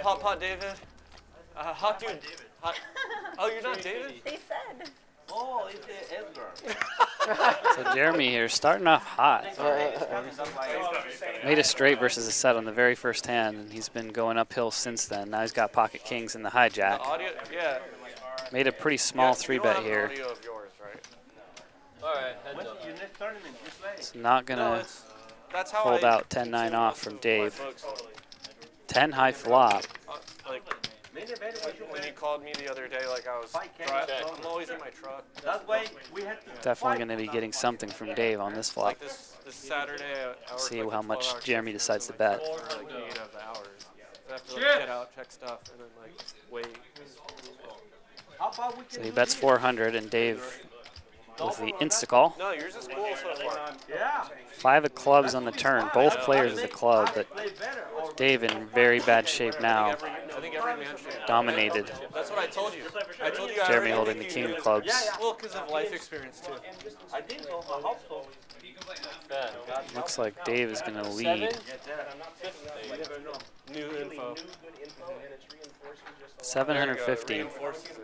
Hot David. Hot dude. Hot. Oh, you're not David? They said. Oh, it's Edgar. So Jeremy here starting off hot. Made a straight versus a set on the very first hand, and he's been going uphill since then. Now he's got pocket kings in the hijack. The audio, yeah. Made a pretty small three bet here. Audio of yours, right? All right, heads up. It's not gonna That's how fold out 10-9 off from Dave. 10 high flop. Like, when he called me the other day, like I was driving, I'm always in my truck. That way we had to Definitely going to be getting something from Dave on this flop. Like this Saturday, I work See like how 12 much hours Jeremy decides to bet. for like 8 of the hours. I have to like, get out, check stuff, and then like wait. How about we So can he do bets this? 400, and Dave with the insta-call. No, yours is cool so far. Yeah. 5 of clubs on the turn. Both players with a club, but Play better. Or Dave in very bad shape now. I think every man should. Dominated. That's what I told you. I told you. I Jeremy already holding the think king you- of clubs. Well, because of life experience too. I think so. I hope so. Looks like Dave is going to lead. Seven? You never know. New info. 750. Reinforces it.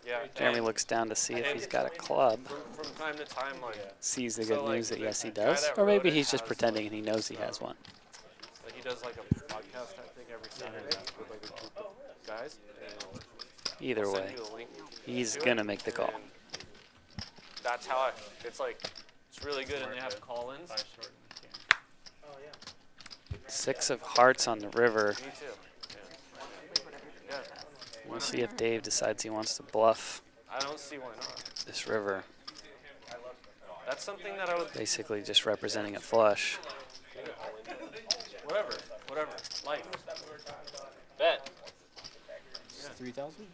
Yeah. Jeremy looks down to see if he's got a club. From time to time, like Sees the So, good like, news that the yes he guy does. that Or maybe wrote it he's just has, pretending and he knows he has one. he does like a podcast type thing every Saturday with like a group of guys. And Either I'll send way, you the link he's to it, going to make the call. and that's how it's like, it's really good, and they have call-ins. 6 of hearts on the river. Me too. Yeah. We'll see if Dave decides he wants to bluff I don't see why not. this river. That's something that I would. Basically just representing a flush. Whatever. Life. Bet. 3,000?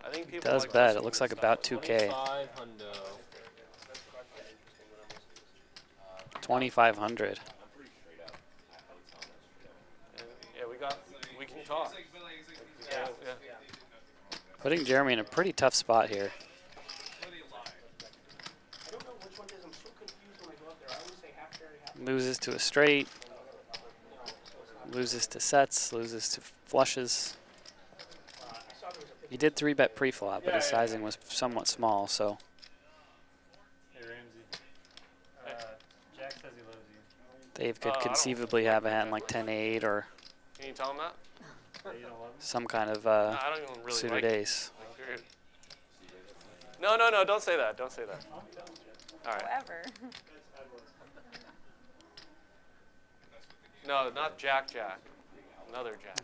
I think He people does like bet. this. It looks like about 2K. 25 hundo. 2,500. And, yeah, we can talk. Yeah. Putting Jeremy in a pretty tough spot here. Loses to a straight. Loses to sets. Loses to flushes. He did 3-bet pre-flop, but his sizing was somewhat small, so. Hey Ramsey, Jack says he loves you. Dave could I don't- conceivably have a hand like 10-8 or Can you tell them that? Hey, you don't love me? some kind of I don't even really suited like it. ace. Like, period. No, don't say that. Don't say that. All right. However. No, not Jack. Another Jack.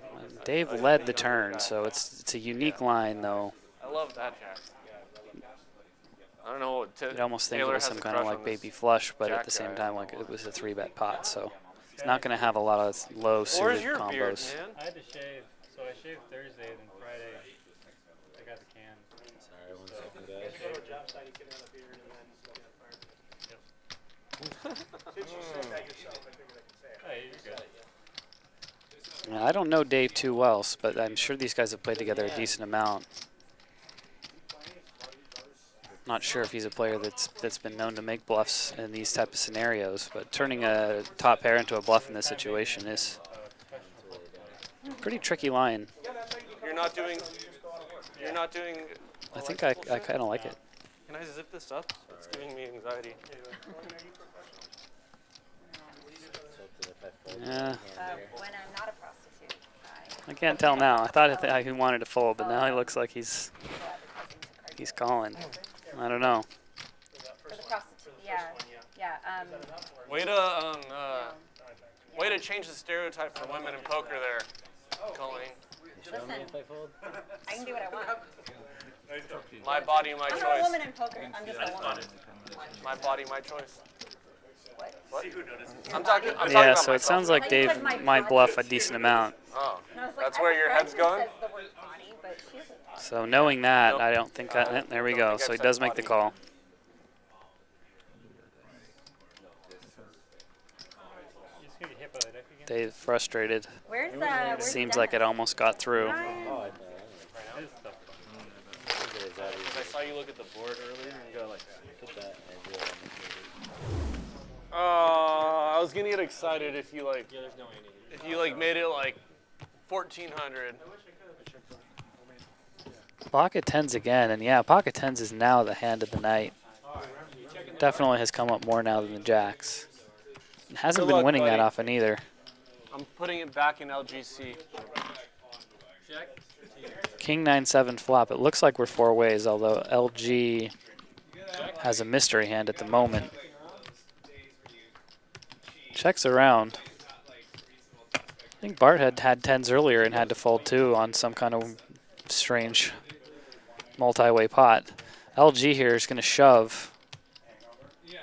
Dave led the turn, so it's a unique line, though. I love that Jack. I don't know what You'd almost think it Taylor was has some a kind of crush like on this baby flush, but Jack at the same guy. time, like it was a 3-bet pot, so he's not going to have a lot of low Where's suited your beard, combos. man? I had to shave, so I shaved Thursday, then Friday I got the can. Sorry, 1 second, guys. Hey, you're good. Yeah, I don't know Dave too well, but I'm sure these guys have played together a decent amount. Not sure if he's a player that's been known to make bluffs in these type of scenarios, but turning a top pair into a bluff in this situation is a pretty tricky line. You're not doing. I think I kind of like it. Can I zip this up? It's giving me anxiety. Yeah, When I'm not a prostitute, I can't tell now. I thought he wanted to fold, but now he looks like he's calling. I don't know. for the prostitute, yeah. Way to change the stereotype for women in poker there, Colleen. Listen, I can do what I want. My body, my I'm not a choice. woman in poker. I'm just a woman. My body, my choice. What? I'm talking Yeah, about so it sounds like Dave might bluff a decent amount. Oh, And I was like, that's I where have a your friend head's who going? says the word body, but she doesn't. So knowing that, Nope. I don't think there we don't go. think So I've he does said make the body. call. You just need to hit by the deck again. Dave frustrated. Where's Seems like it almost got through. Oh, I This is tough. I saw you look at the board earlier and go like, put that and do it on the I was gonna get excited if you like. Yeah, there's no way you need If you like made it like 1400. Pocket tens again, and yeah, pocket tens is now the hand of the night. Definitely has come up more now than the jacks. Hasn't Good been luck, winning that buddy. often either. I'm putting it back in LGC. King 9-7 flop. It looks like we're four ways, although LG has a mystery hand at the moment. Checks around. I think Bart had tens earlier and had to fold too on some kind of strange multi-way pot. LG here is going to shove.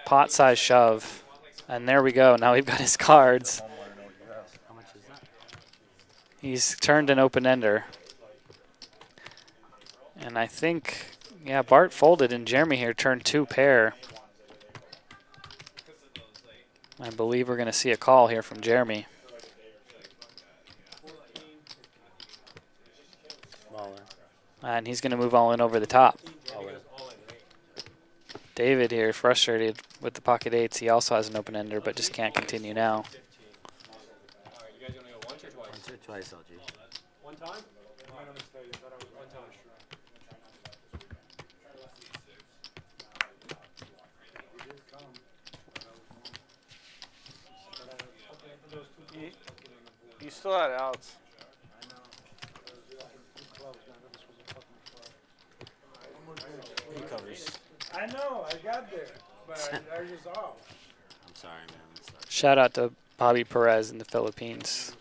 Pot size shove. And there we go. Now we've got his cards. He's turned an open-ender. And I think, yeah, Bart folded and Jeremy here turned 2 pair. I believe we're going to see a call here from Jeremy. And he's going to move all in over the top. David here, frustrated with the pocket eights. He also has an open ender, but just can't continue now. You guys want to go once or twice? Once or twice, LG. One time? One time. You still had outs. He covers. I know, I got there, but I just off. I'm sorry, man. I'm sorry. Shout out to Bobby Perez in the Philippines.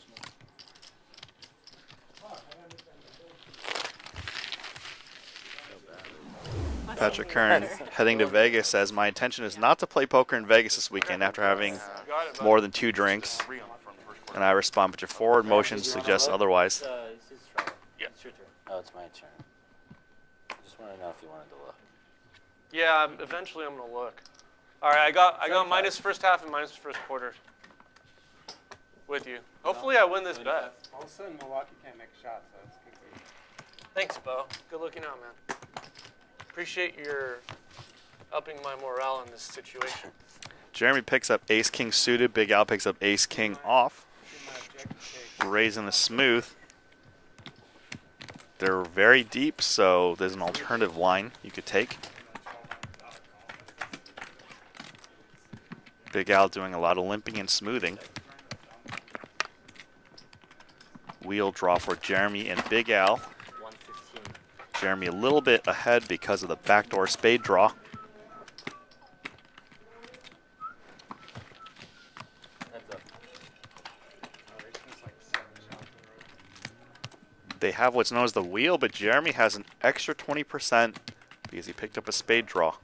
Patrick Kern heading to Vegas says, my intention is not to play poker in Vegas this weekend after having more than 2 drinks. And I respond, but your forward motion suggests otherwise. It's his trouble. Yeah. It's your turn. Oh, it's my turn. I just want to know if you wanted to look. Yeah, eventually I'm gonna look. All right, I got minus first half and minus first quarter with you. Hopefully I win this bet. All of a sudden, Milwaukee can't make shots, so it's good for you. Thanks, Bo. Good looking out, man. Appreciate your upping my morale in this situation. Jeremy picks up ace-king suited. Big Al picks up ace-king off. Raising the smooth. They're very deep, so there's an alternative line you could take. Big Al doing a lot of limping and smoothing. Wheel draw for Jeremy and Big Al. 115. Jeremy a little bit ahead because of the backdoor spade draw. Heads up. They have what's known as the wheel, but Jeremy has an extra 20% because he picked up a spade draw.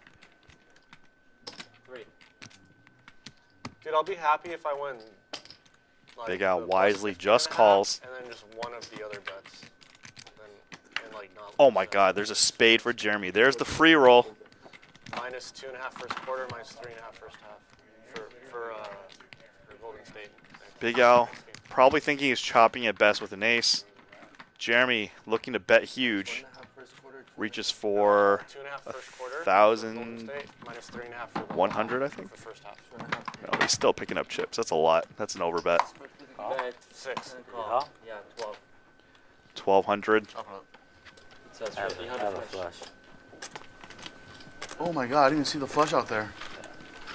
3. Dude, I'll be happy if I win. Like, Big Al the wisely plus just 15.5, calls. And then just one of the other bets. And like not Oh my God, there's a spade for Jeremy. There's the free roll. minus 2.5 first quarter, minus 3.5 first half for Golden State. Big Al probably thinking he's chopping at best with an ace. Jeremy looking to bet huge. Reaches for 2.5 first quarter. 1,000. Golden State, minus 3.5 for 100, I think. For first half. No, he's still picking up chips. That's a lot. That's an overbet. Bet 6. call. Yeah, 12. 1,200. So that's I right have behind a the flush. flush. Oh my God, I didn't even see the flush out there.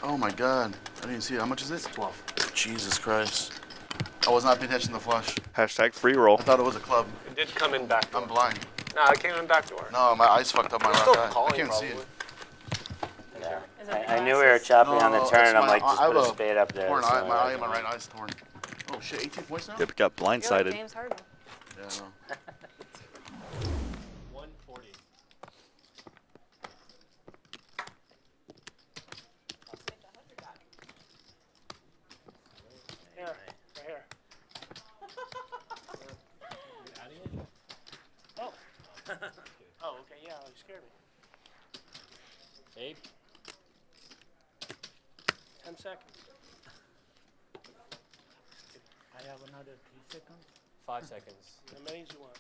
Oh my God, I didn't even see it. How much is it? 12. Jesus Christ. I was not paying attention to the flush. Hashtag free roll. I thought it was a club. It did come in back door. I'm blind. Nah, it came in back door. No, my eyes fucked up my You're right still eye. I calling, can't see probably. it. Yeah. Is it I knew we were chopping on the No, turn, it's and I'm my- like, just I put a have a spade up there. Torn so eye, I'm my like, eye, my right eye's torn. Oh shit, 18 points now? Yep, got You're blindsided. like James Harden. Yeah, I know. 140. Here, right here. Oh. Oh, okay, yeah, you scared me. 8. 10 seconds. I have another 3 seconds. 5 seconds. As many as you want.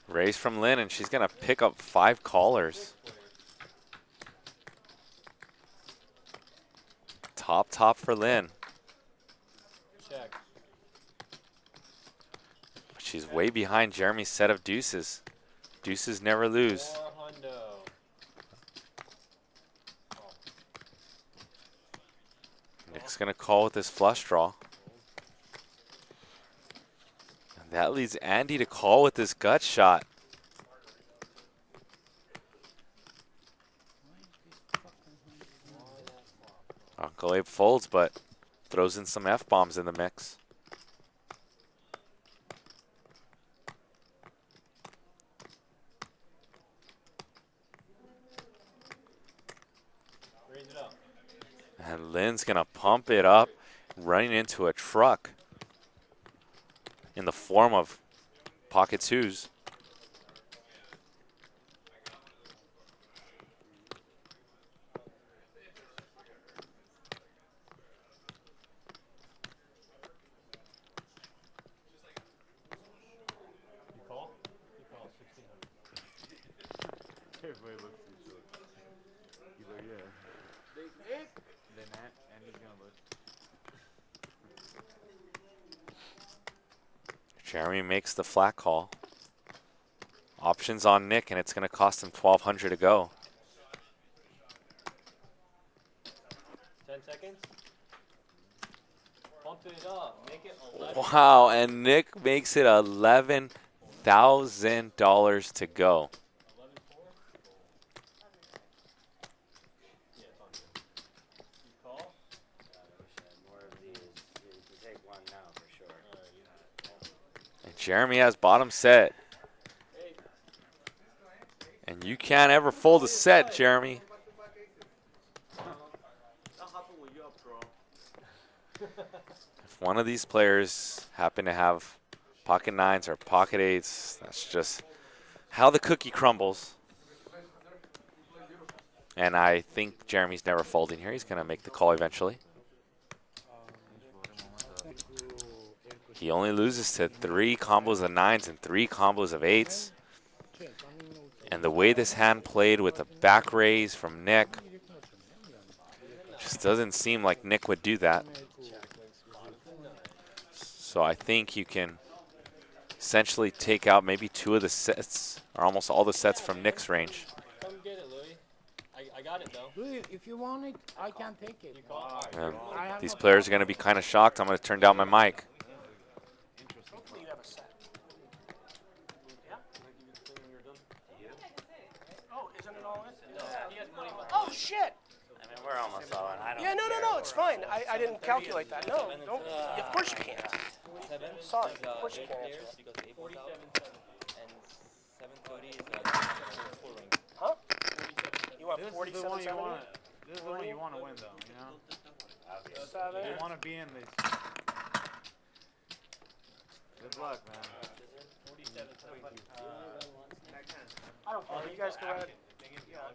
Raise from Lynn, and she's going to pick up 5 callers. Top for Lynn. Check. She's way behind Jeremy's set of deuces. Deuces never lose. 400. Nick's going to call with this flush draw. And that leads Andy to call with this gut shot. Uncle Abe folds, but throws in some F-bombs in the mix. Raise it up. And Lynn's going to pump it up, running into a truck in the form of pocket twos. You call? You call 1600. Everybody looks at each other. He's like, yeah. Then Andy's gonna look. Jeremy makes the flat call. Options on Nick, and it's going to cost him $1,200 to go. 10 seconds. Pump it up. Make it 11. Wow, and Nick makes it $11,000 to go. 11-4. Yeah, it's on you. You call? More of these. You can take one now for sure. And Jeremy has bottom set. And you can't ever fold a set, Jeremy. If one of these players happen to have pocket nines or pocket eights, that's just how the cookie crumbles. And I think Jeremy's never folding here. He's going to make the call eventually. He only loses to 3 combos of nines and 3 combos of eights. And the way this hand played with a back raise from Nick, just doesn't seem like Nick would do that. So I think you can essentially take out maybe 2 of the sets, or almost all the sets from Nick's range. Come get it, Louis. I got it, though. Louis, if you want it, I can take it. You call? And these players are going to be kind of shocked. I'm going to turn down my mic. Hopefully you have a set. Yeah? Oh, isn't it all in? Oh, shit! I mean, we're almost all in. I don't Yeah, no, care. it's fine. I didn't calculate that. No, don't. Of course you can't. Sorry, of course you can't answer that. 47 and 730 is full ring. Huh? You want This is 47, the one you 70? want. This is the one you want to win, though. You know. Seven. You want to be in this. Good luck, man. 47. I don't care. You guys go ahead.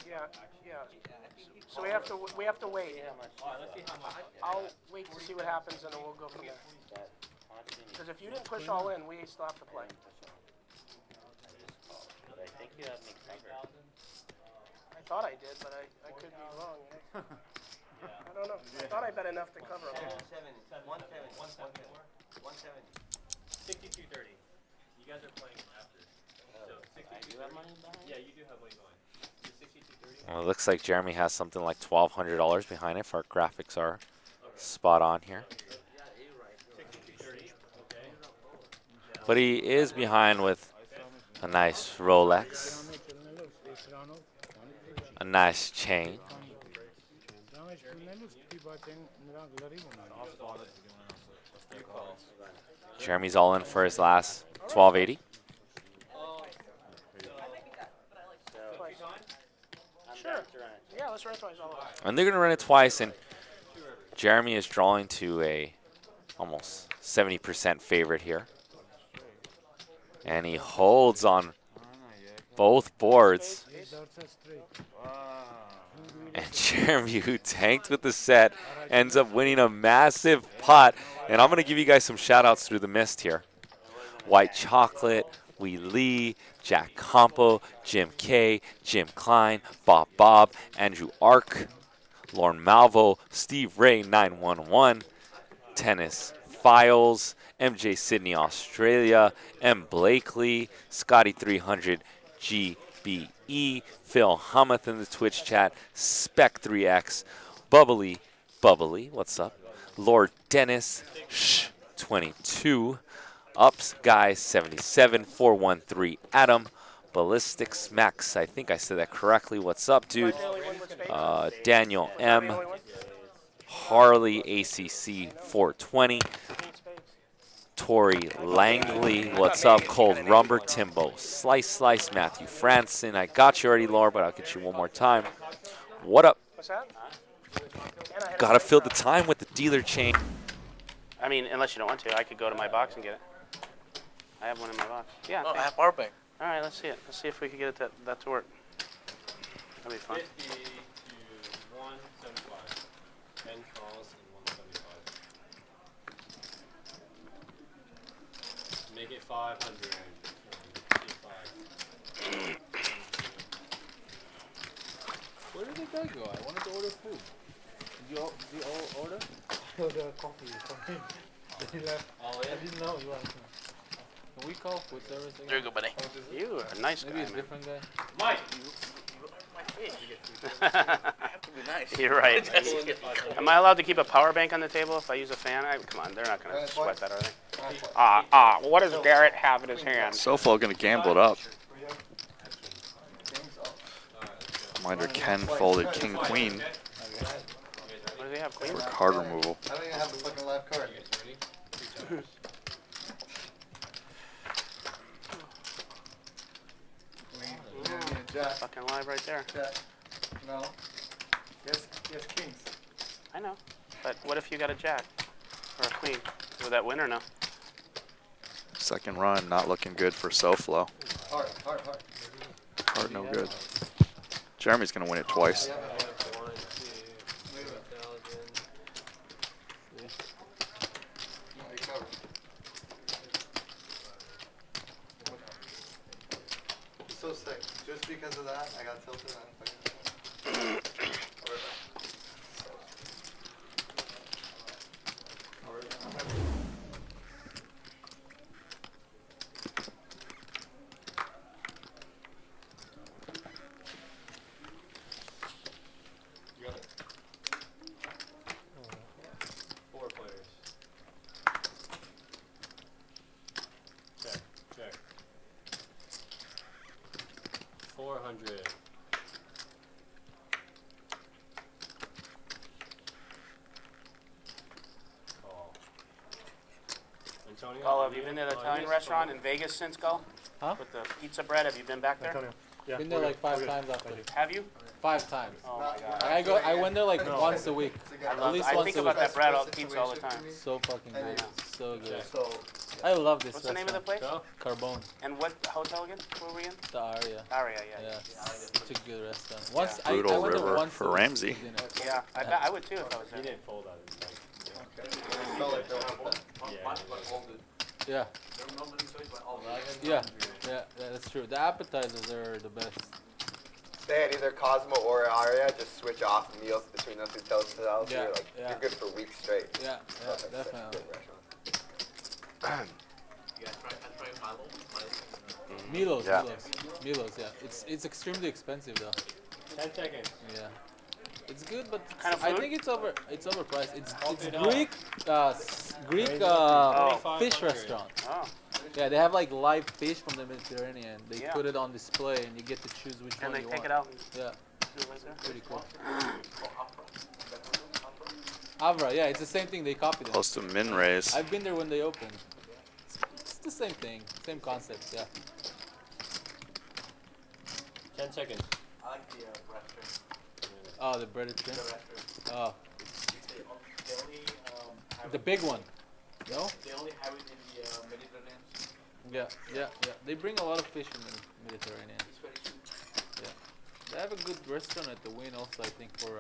Yeah. So we have to wait. I'll wait to see what happens, and then we'll go from there. Because if you didn't push all in, we still have to play. I think you have me covered. I thought I did, but I could be wrong. I don't know. I thought I bet enough to cover them. 6230. You guys are playing after. So 6230. Yeah, you do have money going. 6230. Well, it looks like Jeremy has something like $1,200 behind it if our graphics are spot on here. 6230. Okay. But he is behind with a nice Rolex, a nice chain. Jeremy's all in for his last 1280. Sure. Yeah, let's run twice all over. And they're going to run it twice, and Jeremy is drawing to a almost 70% favorite here. And he holds on both boards. And Jeremy, who tanked with the set, ends up winning a massive pot. And I'm going to give you guys some shout-outs through the mist here. White Chocolate, Wee Lee, Jack Compo, Jim K, Jim Klein, Bob, Andrew Ark, Lorne Malvo, Steve Ray 911, Tennis Files, MJ Sydney Australia, M Blakely, Scotty 300 GBE, Phil Hamath in the Twitch chat, Spec 3X, Bubbly, what's up? Lord Dennis, Shh 22, Ups Guy 77, 413 Adam, Ballistics Max, I think I said that correctly. What's up, dude? Daniel M, Harley ACC 420, Tori Langley, what's up? Cold Rumber Timbo, Slice Matthew Franson. I got you already, Laura, but I'll get you one more time. What up? What's that? Gotta fill the time with the dealer chain. I mean, unless you don't want to, I could go to my box and get it. I have one in my box. Yeah. I have power bank. All right, let's see it. Let's see if we can get it that to work. That'll be fun. 50 to 175. 10 calls and 175. Make it 500. Where did the guy go? I wanted to order food. Did you all order? Oh, the coffee. He left. Oh, yeah? I didn't know. Can we call food service again? There you go, buddy. You are a nice Maybe guy, it's a man. different guy. Mike! I have to be nice. You're right. Am I allowed to keep a power bank on the table if I use a fan? Come on, they're not going to sweat that, are they? What does Garrett have in his hand? SoFlo gonna gamble it up. Reminder, Ken folded King Queen What do they have, queen? for card removal. I don't even have the fucking live card. Jack. Fucking live right there. Jack. No. Yes, kings. I know. But what if you got a jack or a queen? Would that win or no? Second run, not looking good for SoFlo. Heart. Card no good. Jeremy's gonna win it twice. So sick. Just because of that, I got tilted on Four players. Check. 400. Call. Antonio? Paul, have you been to the Italian restaurant in Vegas since go? Huh? With the pizza bread, have you been back there? Yeah. Been there like 5 times already. Have you? 5 times. Oh my god. I went there like once a week. At least I once think a about week. that bread pizza all the time. So fucking good. So good. So, I love this What's the name of the place? Carbone. And what hotel again? Where were we in? The Aria. Aria, yeah. Yeah. Such a good restaurant. Once Brutal I went there river once for a week Ramsey. to dinner. Yeah, I bet I would too if I was He there. didn't fold out of his Yeah. Yeah, that's true. The appetizers are the best. Stay at either Cosmo or Aria, just switch off meals between those two hotels. Yeah, You're good for weeks straight. Yeah, definitely. Milos, Yeah. Milos, yeah. It's extremely expensive though. 10 seconds. Yeah. It's good, but Kind of I food? think it's overpriced. It's $50. Greek fish 500. restaurant. Oh. Yeah, they have like live fish from the Mediterranean. They Yeah. put it on display, and you get to choose which And one they you take want. it out and Yeah, do it right there? pretty cool. Avra, yeah, it's the same thing. They copied it. Close to min raise. I've been there when they opened. It's the same thing, same concept. Yeah. 10 seconds. I like the restaurant. Oh, the breaded shrimp. Oh, They only have the big one. No? They only have it in the Mediterranean. Yeah. They bring a lot of fish in the Mediterranean. It's very cheap. Yeah. They have a good restaurant at the Wynn also, I think, for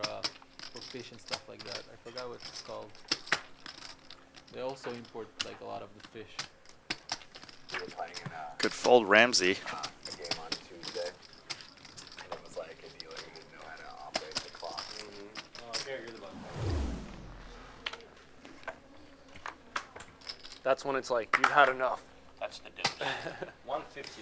fish and stuff like that. I forgot what it's called. They also import like a lot of the fish. We were playing in Good fold, Ramsey. a game on Tuesday. And it was like a dealer who didn't know how to operate the clock. Okay, That's when it's like, you've had enough. That's the dose. 150.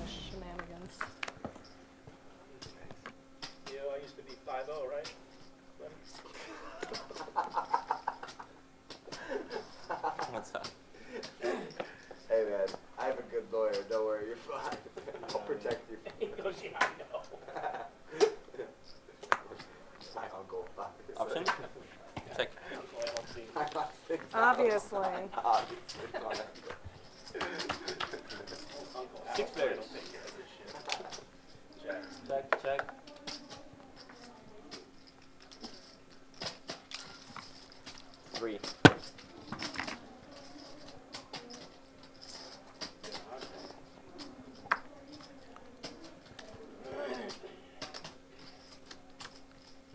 Shenanigans. I used to be 5-0, right? What's up? Hey man, I have a good lawyer. Don't worry, you're fine. I'll protect you. He goes, yeah, I know. My uncle. Option? Check. Obviously. Six players. Check, check. Three.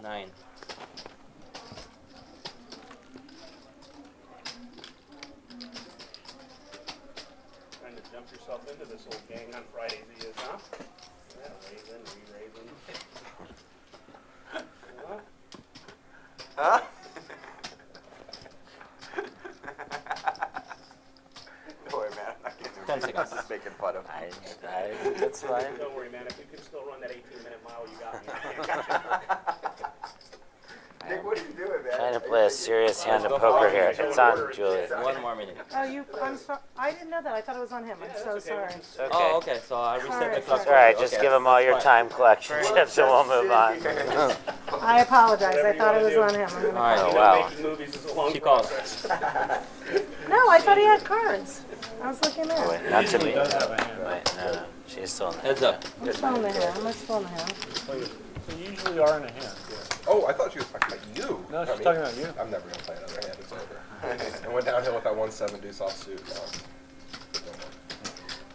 Nine. Trying to jump yourself into this old gang on Fridays, he is, huh? Yeah, raising, re-raising. Huh? Don't worry, man. I'm not getting 10 seconds. I'm just making fun of him. That's fine. Don't worry, man. If you can still run that 18-minute mile, you got me. Nick, what are you doing, man? Trying to play a serious hand of poker here. It's on, Julie. One more minute. Oh, I'm sorry. I didn't know that. I thought it was on him. I'm so sorry. It's okay. Oh, okay. So I reset the Alright, clock. It's all right. Just Okay. give him all your time collection chips and we'll move on. I apologize. I thought it was on him. I'm gonna All right. Oh, You know, wow. making movies is a long She calls. process. No, I thought he had cards. I was looking Oh, at. wait, not to me. does have a hand. Wait, no. She's still in there. Heads up. Let's phone to him. Let's phone to him. So you usually are in a hand. Oh, I thought she was talking about you. No, she's I mean, talking about you. I'm never going to play another hand. It's over. I went downhill with that 1-7 deuce off suit.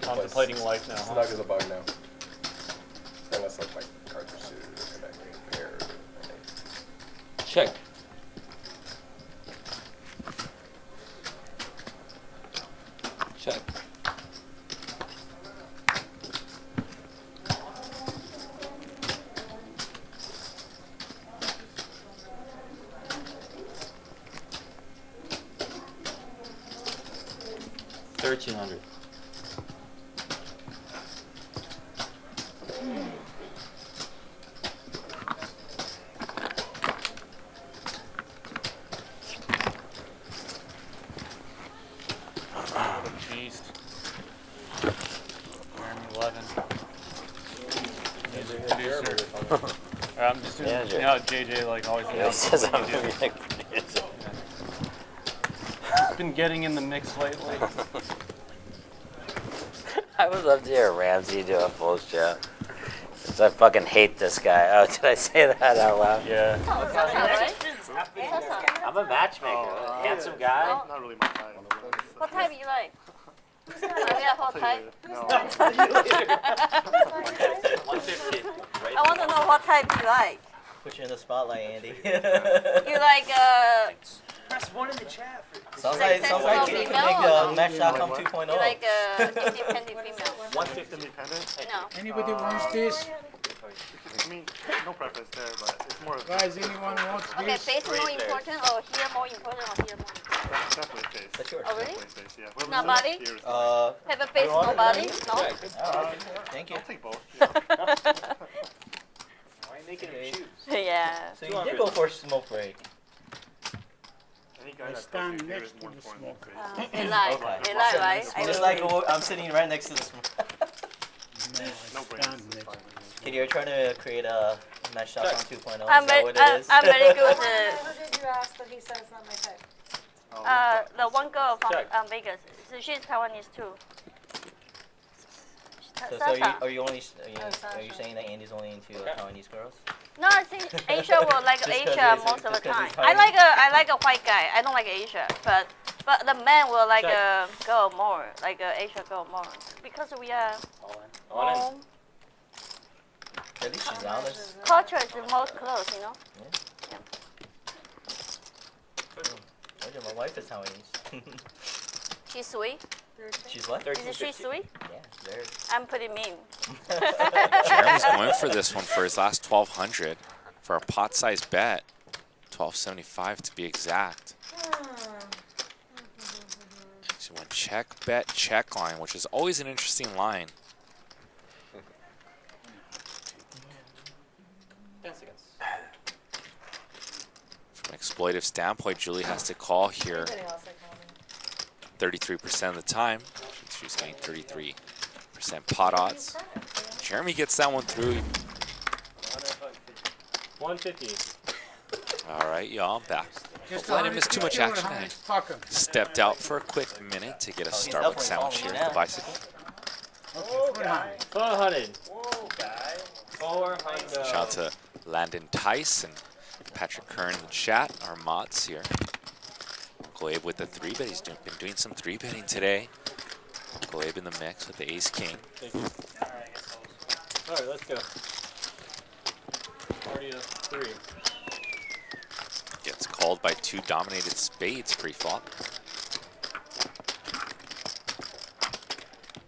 Contemplating life now, huh? Snug as a bug now. Unless like my cards are suited or connecting paired. Check. Check. $1,300. Jeez. Jeremy 11. I'm just doing, Manager. you know, JJ like always Yeah, he says I'm what going you to do. be like producer. Been getting in the mix lately. I would love to hear Ramsey do a full show. Because I fucking hate this guy. Oh, did I say that out loud? Yeah. I'm a matchmaker. Handsome guy. Not really my type. What type you like? Yeah, what type? No. I want to know what type you like. Put you in the spotlight, Andy. You like Press 1 in the chat. Sounds like you can make Mesh.com 2.0. you like independent female? 1/5 independent? No. Anybody wants this? I mean, no preference there, but it's more of Guys, anyone wants Okay, this? face more important or here more important or here more important? definitely face. That's yours. Oh really? Definitely face, yeah. Whoever's Not body? here is Have a face, no body? No? Thank you. I'll take both. Why are you making him choose? Yeah. So you did go for a smoke break. Any guy I that stand tells you here next is more to the important than smoker. face. They lie. Okay. They lie, right? Just like I'm sitting right next to the smoke. No, No I brains. stand It's next fine. Kid, you're trying to create a Mesh.com 2.0. Is I'm that very, what it is? I'm very good. Who did you ask that he says not my type? The one girl from Check. Vegas. So she's Taiwanese too. So Sasha. are you saying that Andy's only into Taiwanese girls? No, I think Asia will like Just 'cause Asia he's- most of the just 'cause time. he's I like a white guy. I don't like Asia, but the men will like a girl more, like a Asia girl more, because we are All in. At least she's honest. culture is the most close, you know. Told you, my wife is Taiwanese. She's sweet. She's what? Isn't she sweet? Yeah, very. I'm pretty mean. Jeremy's going for this one for his last 1,200 for a pot-sized bet. 1275 to be exact. So went check, bet, check line, which is always an interesting line. From an exploitive standpoint, Julie has to call here 33% of the time. She's getting 33% pot odds. Jeremy gets that one through. 150. All right, y'all, I'm back. Just Hopefully I didn't miss too much action. I Fuck 'em. stepped out for a quick minute to get a Starbucks sandwich here at the bicycle. Oh, guy. 400. Whoa, guy. 400. Shout out to Landon Tice and Patrick Kern in the chat, our mods here. Uncle Abe with the 3-bet. He's been doing some 3-betting today. Uncle Abe in the mix with the ace-king. Thank you. All right, let's go. 40 to 3. Gets called by 2 dominated spades pre-flop.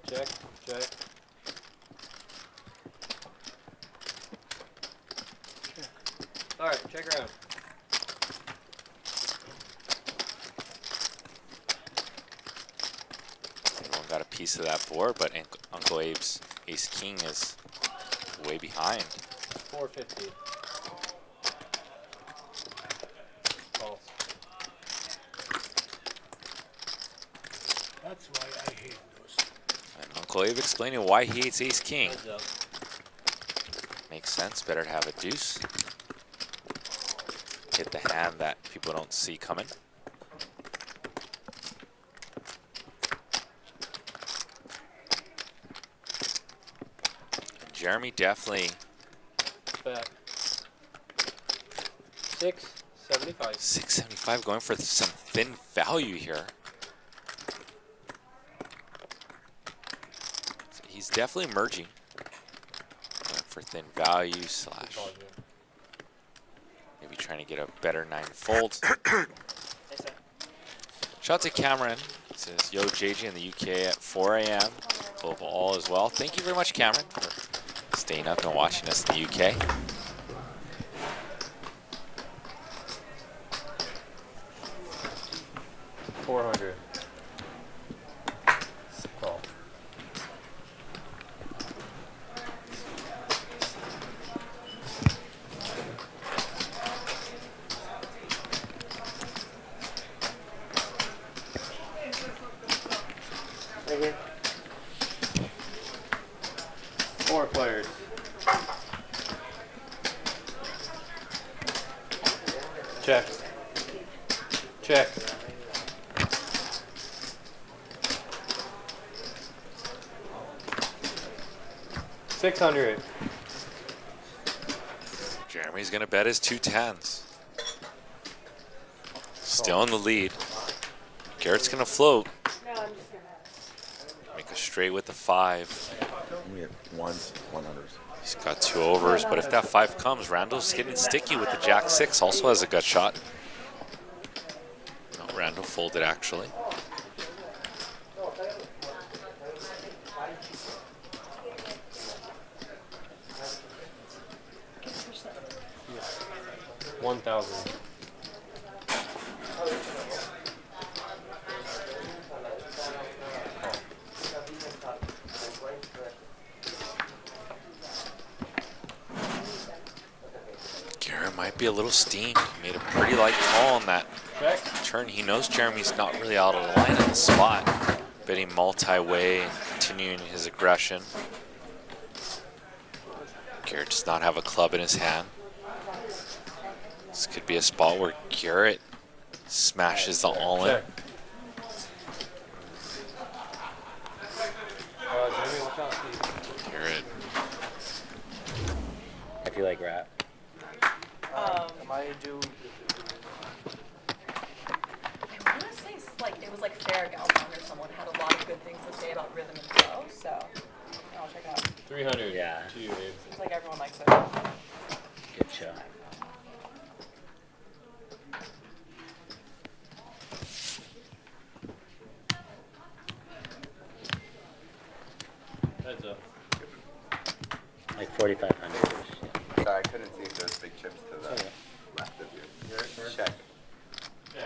Check, check. All right, check around. Everyone got a piece of that board, but Uncle Abe's ace-king is way behind. 450. False. That's why I hate those. And Uncle Abe explaining why he hates ace-king. Heads up. Makes sense, better to have a deuce. Hit the hand that people don't see coming. Jeremy definitely Back. 675. 675 going for some thin value here. So he's definitely merging. Going for thin value slash maybe trying to get a better 9-fold. Shout out to Cameron. He says, yo, JJ in the UK at 4 a.m. Global all as well. Thank you very much, Cameron, for staying up and watching us in the UK. $400. Call. Right here. 4 players. Check. Check. $600. Jeremy's going to bet his 2 10s. Still in the lead. Garrett's going to float. No, I'm just gonna. Make a straight with the 5. We have ones, 100s. He's got 2 overs, but if that 5 comes, Randall's getting sticky with the Jack 6. Also has a gut shot. No, Randall folded actually. $1,000. Garrett might be a little steamed. He made a pretty light call on that turn. He knows Jeremy's not really out of line in the spot. Betting multi-way and continuing his aggression. Garrett does not have a club in his hand. This could be a spot where Garrett smashes the all-in. Garrett. I feel like rap. Am I due? I want to say it was like Sarah Galvan or someone had a lot of good things to say about rhythm and flow, so I'll check it out. 300. Yeah. To you, babe. Seems like everyone likes it. Good show. Heads up. Like 4,500. Sorry, I couldn't see if there was big chips to the left of you. Check. Yeah.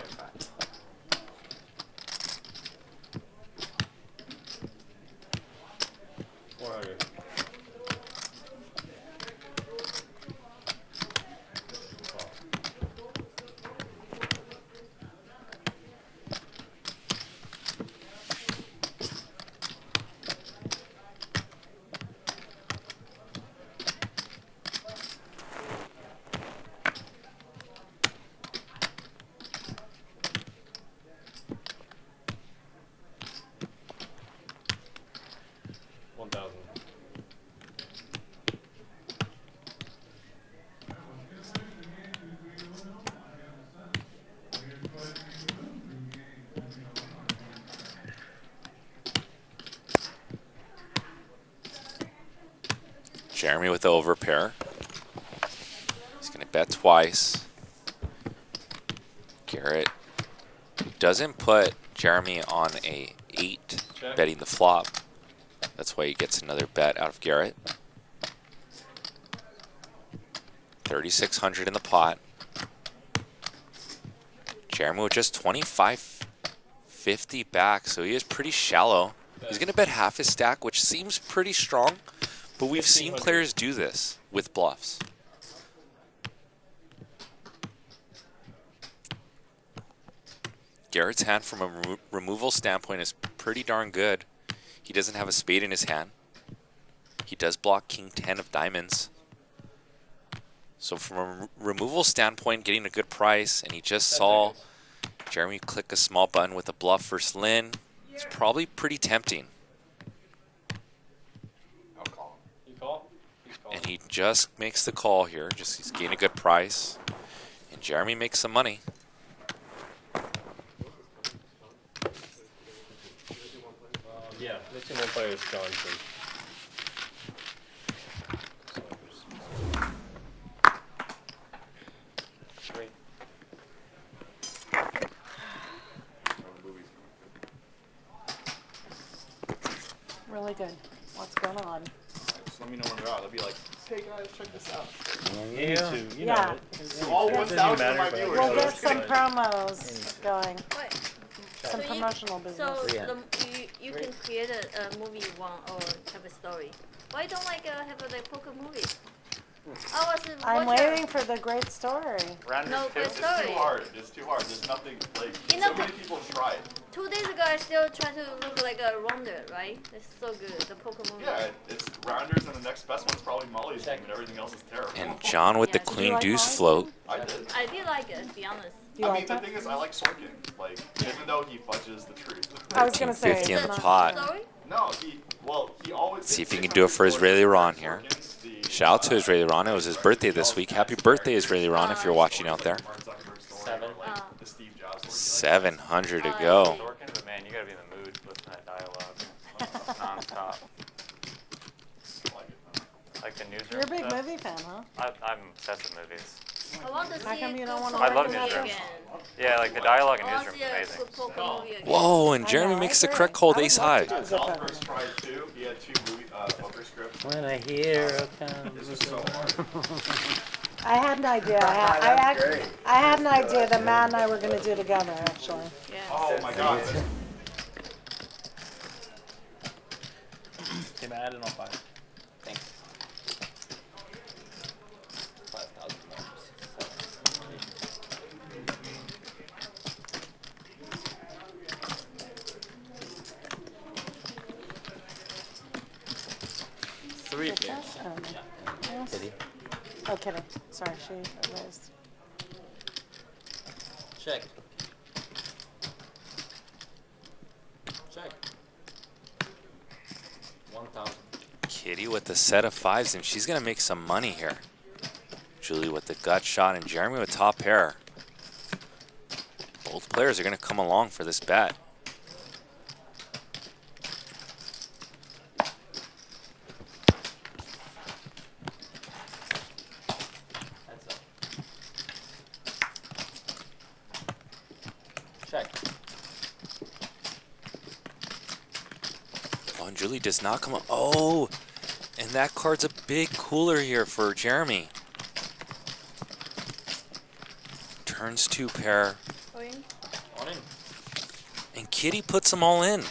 Jeremy with the overpair. He's going to bet twice. Garrett doesn't put Jeremy on a 8 betting the flop. That's why he gets another bet out of Garrett. 3,600 in the pot. Jeremy with just 25.50 back, so he is pretty shallow. He's going to bet half his stack, which seems pretty strong, but we've seen players do this with bluffs. Garrett's hand from a removal standpoint is pretty darn good. He doesn't have a spade in his hand. He does block King 10 of diamonds. So from a removal standpoint, getting a good price, and he just saw Jeremy click a small button with a bluff versus Lynn. It's probably pretty tempting. I'll call. You call? And he just makes the call here. Just he's getting a good price. And Jeremy makes some money. Yeah, missing one player is Johnson. Really good. What's going on? Just let me know when they're out. They'll be like, hey guys, check this out. You need to, you Yeah. know it. All 1,000 of my viewers. We'll so get just some kidding. promos going. Some So promotional business. So Yeah. you can create a movie you want or have a story. Why don't have a poker movie? I was I'm watching- waiting for the great story. Random No, tip, good it's story. too hard. It's too hard. There's nothing, like, You know, so many people tried. 2 days ago, I still trying to look like a rounder, right? It's so good, the poker movie. Yeah, it's rounders, and the next best one's probably Molly's game, and everything else is terrible. And John with the Yeah, did you queen like deuce mine? float. I did. I did like it, to be honest. You I like mean, the that? thing is, I like Sorkin. Like, even though he fudges the truth. I was gonna say 13.50 in it's the not- pot. Story? No, he always. See if he can do it for Israeli Ron here. Shout out to Israeli Ron. It was his birthday this week. Happy birthday, Israeli Ron, if you're watching out there. 700 to go. But man, you gotta be in the mood with that dialogue non-stop. Like the newsroom. You're a big stuff. movie fan, huh? I'm obsessed with movies. I want to see How come you don't want to I work love in that newsroom. room? Yeah, like the dialogue in newsroom is amazing. Whoa, and Jeremy makes the correct call with ace high. First tried two. He had 2 movie poker scripts. When a hero comes. This is so hard. I had an idea. I had an idea that Matt and I were going to do together, actually. Oh my god. Okay, man, I don't know if I. Thanks. Three pairs. Kitty. Oh, Kitty. Sorry, she raised. Check. Check. 1,000. Kitty with the set of 5s, and she's going to make some money here. Julie with the gut shot, and Jeremy with top pair. Both players are going to come along for this bet. Check. Oh, and Julie does not come up. Oh, and that card's a big cooler here for Jeremy. Turns 2 pair. On in. And Kitty puts them all in.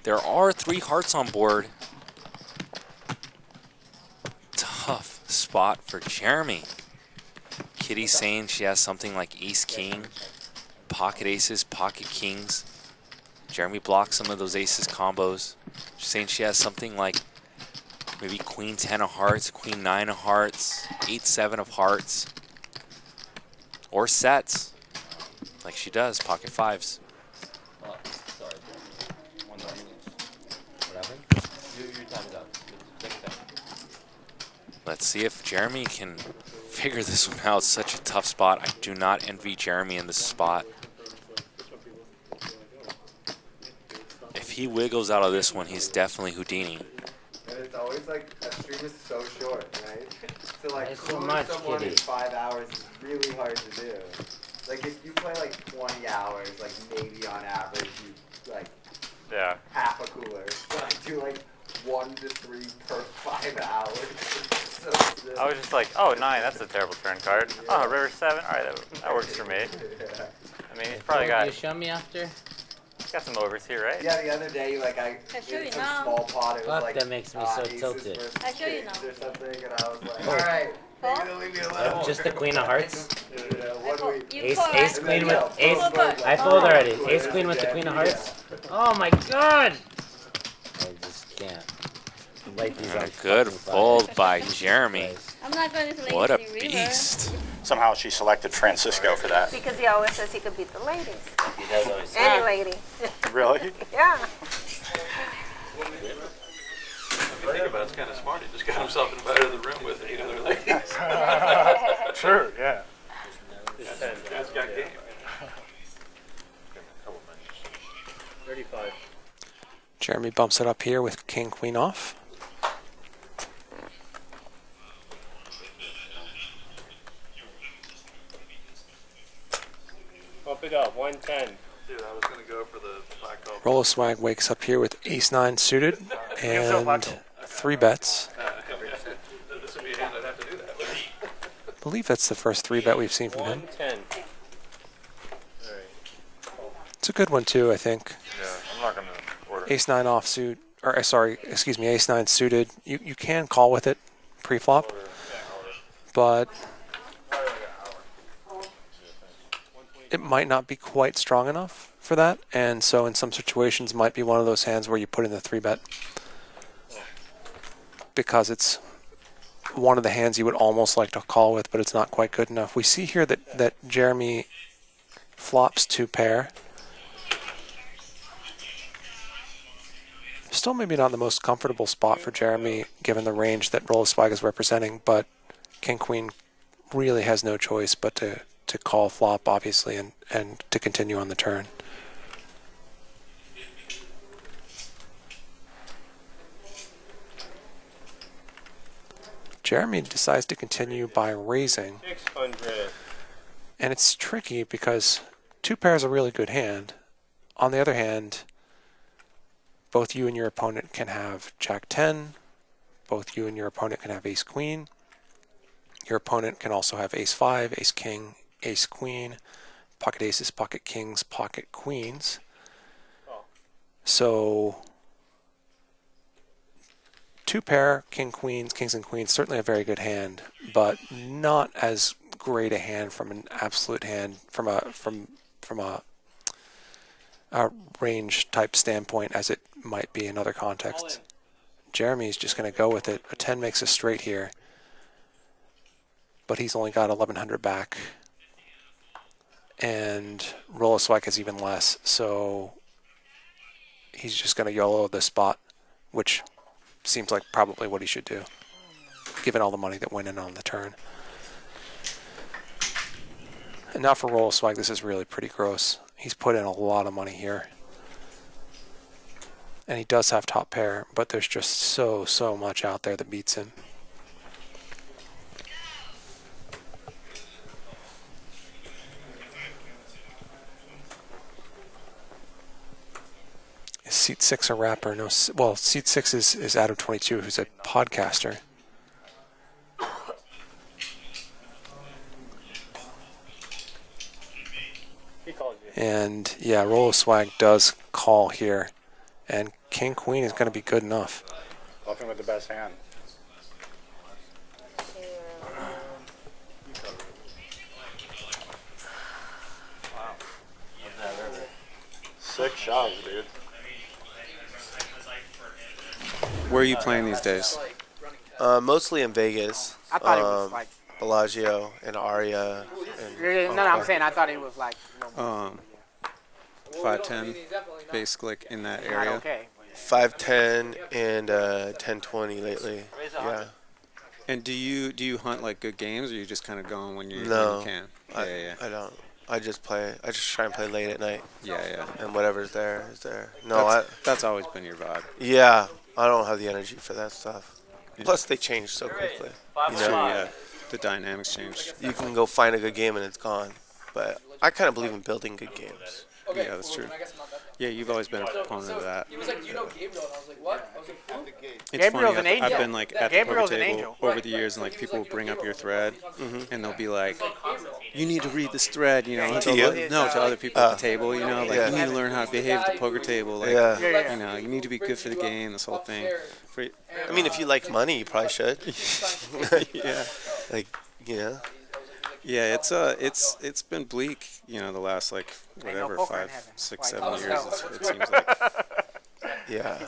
There are 3 hearts on board. Tough spot for Jeremy. Kitty saying she has something like ace king, pocket aces, pocket kings. Jeremy blocks some of those aces combos. She's saying she has something like maybe queen 10 of hearts, queen 9 of hearts, 8-7 of hearts, or sets like she does, pocket 5s. Oh, sorry. 1 more. Whatever. Your time is up. Take it down. Let's see if Jeremy can figure this one out. Such a tough spot. I do not envy Jeremy in this spot. If he wiggles out of this one, he's definitely Houdini. And it's always like a stream is so short, right? So like That's so fooling much, someone in Kitty. 5 hours is really hard to do. Like if you play like 20 hours, like maybe on average you like Yeah. half a cooler. But I do like 1 to 3 per 5 hours. So silly. I was just like, oh, 9, that's a terrible turn card. Oh, river 7, all right, that works for me. Yeah. I mean, he's probably got You show me after? some overs here, right? Yeah, the other day, like I show you did some now. small pot. It was Fuck, like that makes me so aces tilted. versus I show you kings now. or something, and I was like, all right, maybe they'll leave me alone. Just the queen of hearts? Yeah, what do we? You Ace, call, ace right? queen with Yeah, ace. both boards, I like, fold already. both Ace boards, queen with the yeah, queen of yeah. hearts. Oh my god! I just can't. Light these And on a good fucking fold fire. by Jeremy. I'm not going to What a lazy river. beast. Somehow she selected Francisco for that. Because he always says he could beat the ladies. He does always say Any lady. Really? Yeah. Think about it, it's kind of smart. He just got himself in better the room with 8 other ladies. True, yeah. Guy's got game. 35. Jeremy bumps it up here with king, queen off. Bump it up, 110. Dude, I was going to go for the black call. Roll a swag wakes up here with ace 9 suited and 3 bets. This would be a hand I'd have to do that with. I believe that's the first 3 bet we've seen from him. 110. It's a good one too, I think. Yeah, I'm not going to order. Ace 9 offsuit, or sorry, excuse me, ace 9 suited. You can call with it pre-flop, but it might not be quite strong enough for that, and so in some situations might be one of those hands where you put in the 3 bet because it's one of the hands you would almost like to call with, but it's not quite good enough. We see here that Jeremy flops 2 pair. Still maybe not the most comfortable spot for Jeremy, given the range that Roll of Swag is representing, but King-Queen really has no choice but to call flop, obviously, and to continue on the turn. Jeremy decides to continue by raising. 600. And it's tricky because 2 pair is a really good hand. On the other hand, both you and your opponent can have Jack-10. Both you and your opponent can have Ace-Queen. Your opponent can also have Ace-5, Ace-King, Ace-Queen, pocket aces, pocket kings, pocket queens. So 2 pair, king, queens, kings and queens, certainly a very good hand, but not as great a hand from an absolute hand, from a range type standpoint as it might be in other contexts. Jeremy's just going to go with it. A 10 makes a straight here, but he's only got 1100 back, and Roll of Swag has even less, so he's just going to YOLO this spot, which seems like probably what he should do, given all the money that went in on the turn. And now for Roll of Swag, this is really pretty gross. He's put in a lot of money here. And he does have top pair, but there's just so much out there that beats him. Is Seat 6 a rapper? No. Well, Seat 6 is Adam 22, who's a podcaster. He called you. And yeah, Roll of Swag does call here. And King Queen is going to be good enough. Bluffing with the best hand. Wow. 6 shots, dude. Where are you playing these days? Mostly in Vegas. I thought it was like Bellagio and Aria. And no, I'm saying I thought it was like 510, basically in that area. Okay. 510 and 1020 lately. Yeah. And do you hunt like good games, or you just kind of going when you can? I don't. I just try and play late at night. Yeah. And whatever's there is there. No, that's always been your vibe. Yeah, I don't have the energy for that stuff. Plus, they change so quickly. You know? True, yeah. The dynamics change. You can go find a good game and it's gone. But I kind of believe in building good games. Yeah, that's true. Yeah, you've always been a proponent of that. He was like, "Do you know Gabriel?" And I was like, "What?" I was like, It's Gabriel's funny, an angel. I've been like at Gabriel's the an poker angel. table over the years, and like people will bring up your thread, and they'll be like, "You need to read this thread," you know, To you? to other people at the table, you know, like Yeah. you need to learn how to behave at the poker table, like Yeah. you know, you need to be good for the game, this whole thing. I mean, if you like money, you probably should. Yeah. Like, you know. Yeah, it's been bleak, you know, the last like whatever 5, 6, 7 years. It seems like. Yeah.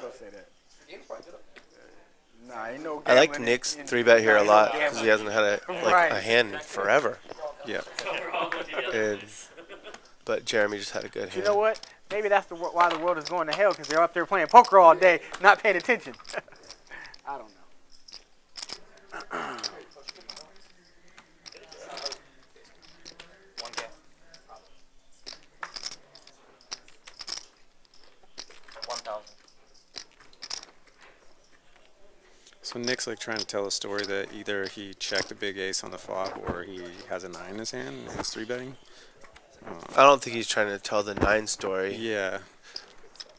Nah, ain't no I like gambling Nick's in- 3-bet here a nah, lot ain't no because he hasn't had a Right. a hand in forever. Yeah. But Jeremy just had a good You hand. know what? Maybe that's why the world is going to hell, because they're up there playing poker all day, not paying attention. I don't know. So Nick's like trying to tell a story that either he checked a big ace on the flop or he has a 9 in his hand and he's 3-betting. I don't think he's trying to tell the 9 story. Yeah.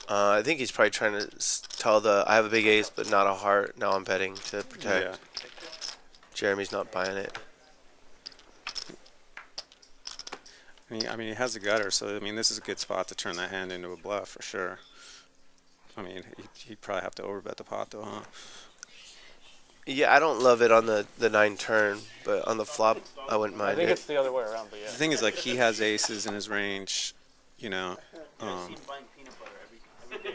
I think he's probably trying to tell the I have a big ace but not a heart. Now I'm betting to protect. Yeah. Jeremy's not buying it. I mean, he has a gutter, so I mean, this is a good spot to turn that hand into a bluff for sure. I mean, he'd probably have to overbet the pot though, huh? Yeah, I don't love it on the 9 turn, but on the flop, I wouldn't mind I think it. it's the other way around, but yeah. The thing is, like, he has aces in his range, you know,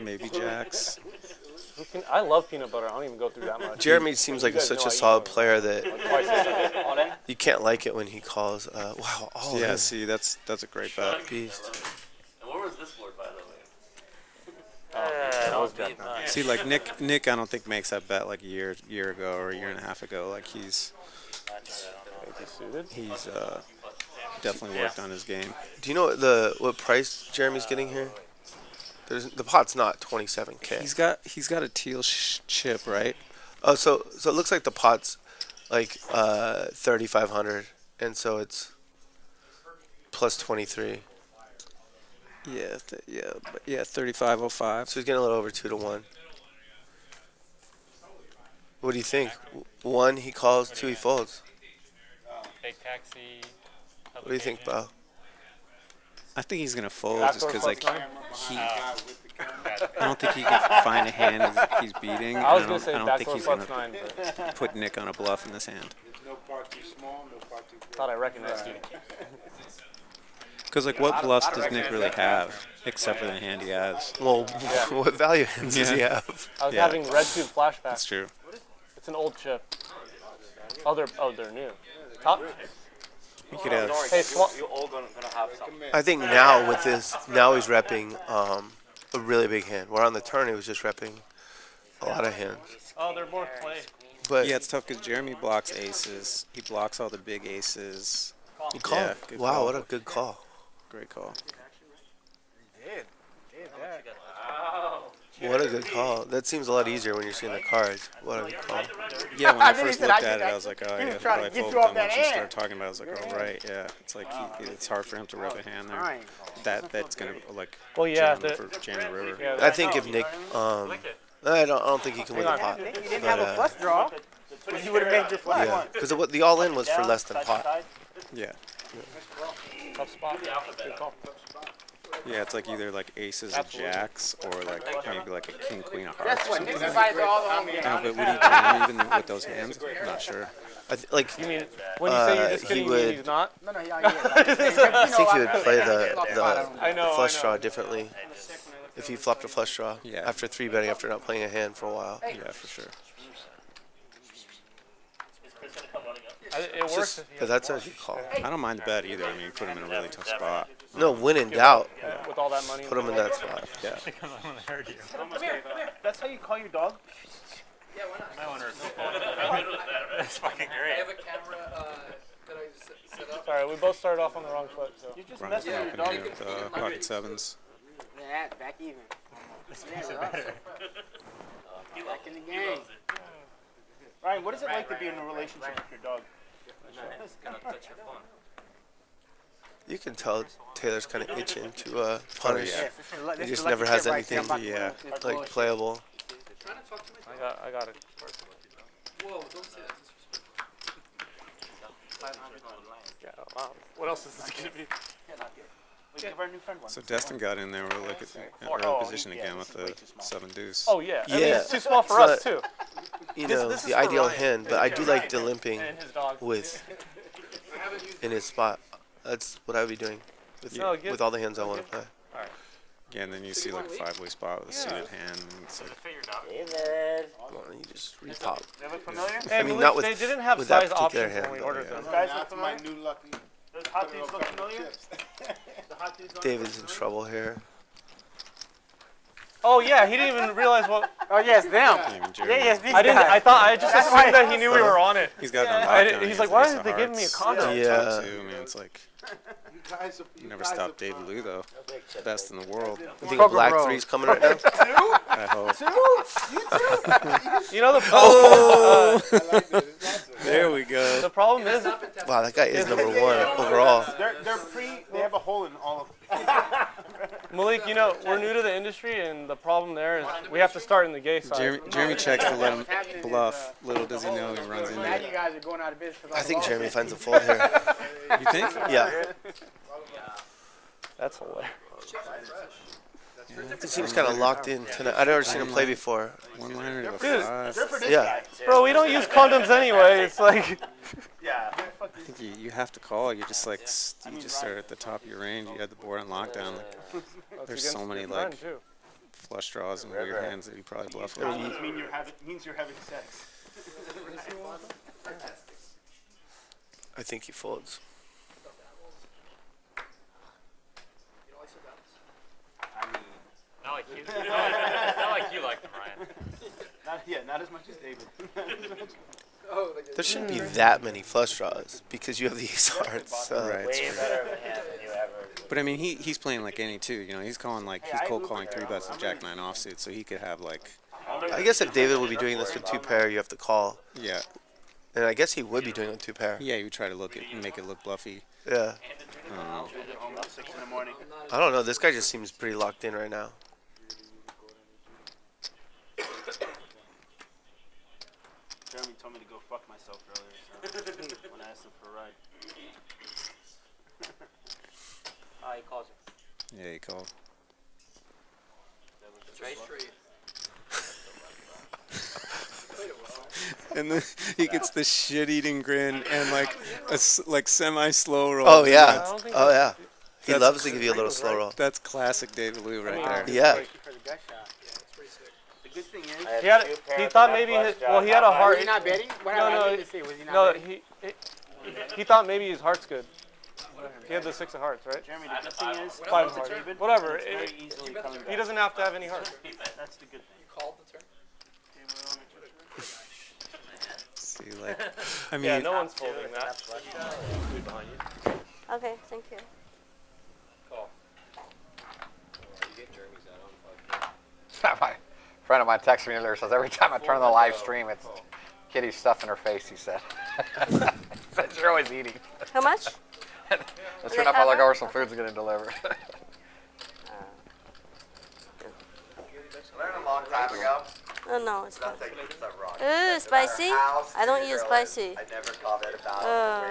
maybe jacks. I love peanut butter. I don't even go through that much. Jeremy seems like such a solid player that All in? you can't like it when he calls. Wow, all Yeah, in. see, that's a great bet. Beast. And where was this board, by the way? That was Jack 9. See, like Nick, I don't think makes that bet like a year ago or a year and a half ago. Like he's definitely worked on his game. Do you know what price Jeremy's getting here? The pot's not 27K. He's got a teal chip, right? Oh, so it looks like the pot's like 3,500, and so it's plus 23. Yeah, 3505. So he's getting a little over 2 to 1. What do you think? 1 he calls, 2 he folds. Take taxi. What do you think, Bo? I think he's gonna fold just because like I don't think he can find a hand he's beating. I was gonna say I don't think he's gonna +9, but put Nick on a bluff in this hand. No part too small, no part too big. thought I recognized you. Because like, what bluffs does Nick really have except for the hand he has? Well, what value hands does he have? I was having red tube flashback. That's true. It's an old chip. Oh, they're new. Top. He could have. Hey, You're all gonna have some. I think now with this, now he's repping a really big hand. Where on the turn he was just repping a lot of hands. Oh, they're more clay. But Yeah, it's tough because Jeremy blocks aces. He blocks all the big aces. he called. Yeah, good Wow, call. what a good call. Great call. What a good call. That seems a lot easier when you're seeing the cards. What a good call. Yeah, when I first looked at it, I was like, oh, yeah, probably fold. Then once you start talking about it, I was like, oh, right, yeah. It's like it's hard for him to rep a hand there. That's gonna like jam him for jamming river. Yeah, I think if Nick, I don't think he can win the pot. You didn't have a flush draw. You would have made your flush. Yeah, because the all-in was for less than pot. Yeah. Tough spot. Good call. Yeah, it's like either like aces or jacks, or like maybe like a king, queen of hearts. Guess what? Nick decided all the home games. No, but would he jam even with those hands? I'm not sure. Like You mean when you say you're just kidding, you mean he's not? No, he is. I think he would play I know, the flush I know. draw differently if he flopped a flush draw after 3-betting after not playing a hand for a while. Yeah, for sure. It works. But that's a good call. I don't mind the bet either. I mean, you put him in a really tough spot. No, when in doubt, With all that money. put him in that spot. Yeah. Come here. That's how you call your dog? Yeah, why not? That's fucking great. I have a camera that I set up. Sorry, we both started off on the wrong foot. So. You're just Brian's messing with your knocking dog. in with pocket sevens. Yeah, back even. Back in the game. Ryan, what is it like to be in a relationship with your dog? You can tell Taylor's kind of itching to punish. yeah. He just never has anything like playable. I got it. Whoa, don't say that. Yeah, wow. What else is this gonna be? Give our new friend one. So Destin got in there. We're like at early position again with the 7 deuce. Oh yeah. I mean, Yeah. it's too small for But, us too. You know, This is the for ideal Ryan. hand, but I do like the limping And his dog. in his spot. That's what I would be doing with all the hands I want to play. Yeah, and then you see like a 5-way spot with a suited hand. And it's like, Well, you just repop. They look familiar? Hey, I mean, Malik, not with they didn't have with that size particular options hand. when we though, ordered yeah. them. Guys look That's my familiar? new lucky. Those hot dudes look familiar? David's in trouble here. Oh yeah, he didn't even realize what. Oh yes, them. yeah, Jeremy. Yes, these I didn't. guys. I thought I just assumed that he knew we were on it. He's got no I lockdown. didn't- he's He like, has why ace are of they giving me a hearts, condo? Yeah. top 2, man. It's like You never stop David Liu though. Best in the world. You think a black three's coming right now? I hope. You know the problem. There we go. The problem is. Wow, that guy is number 1 overall. They have a hole in all of them. Malik, you know, we're new to the industry, and the problem there is we have to start in the gay side. Jeremy checks to let him bluff. Little does he know he runs into Now you it. guys are going out of business. I think Jeremy finds a fold here. You think? Yeah. That's hilarious. He seems kind of locked in tonight. I've never seen him play before. One liner to a Dude. 5. Yeah. Bro, we don't use condoms anyway. It's like. I think you have to call. You just like you just start at the top of your range. You had the board on lockdown. Like, there's so many like flush draws and weird hands that you probably bluff with. Means you're having sex. I think he folds. Not like you. Not like you There shouldn't be that many flush draws because you have the ace hearts. Right. Way better of a hand than you ever. But I mean, he's playing like any two. You know, he's calling like he's cold calling 3-bets with Jack 9 offsuit, so he could have like. I guess if David would be doing this with 2-pair, you have to call. Yeah. And I guess he would be doing it with 2-pair. Yeah, you would try to look at and make it look bluffy. Yeah. I I don't know. This guy just seems pretty locked in right now. Jeremy told me to go fuck myself earlier, so when I asked him for a ride. He calls it. Yeah, he called. Straight. And then he gets the shit-eating grin and like a semi-slow roll. Oh yeah. Oh yeah. He loves to give you a little slow roll. That's classic David Liu right there. Yeah. The good thing is, He thought maybe he had a heart. Was he not betting? He thought maybe his heart's good. He had the 6 of hearts, right? Jeremy, the good thing is, 5 of hearts. Whatever. very easily coming back. He doesn't have to have any hearts. That's the good thing. You called the turn? See, like, I mean, Yeah, no one's folding that. Okay, thank you. My friend of mine texted me earlier, says every time I turn on the live stream, it's Kitty stuffing her face, he said. Said you're always eating. How much? Let's turn up, I'll look over some food's getting delivered. I learned a long time ago. Oh no, it's fine. Not taking stuff wrong. Ooh, spicy? I don't eat spicy. I never comment about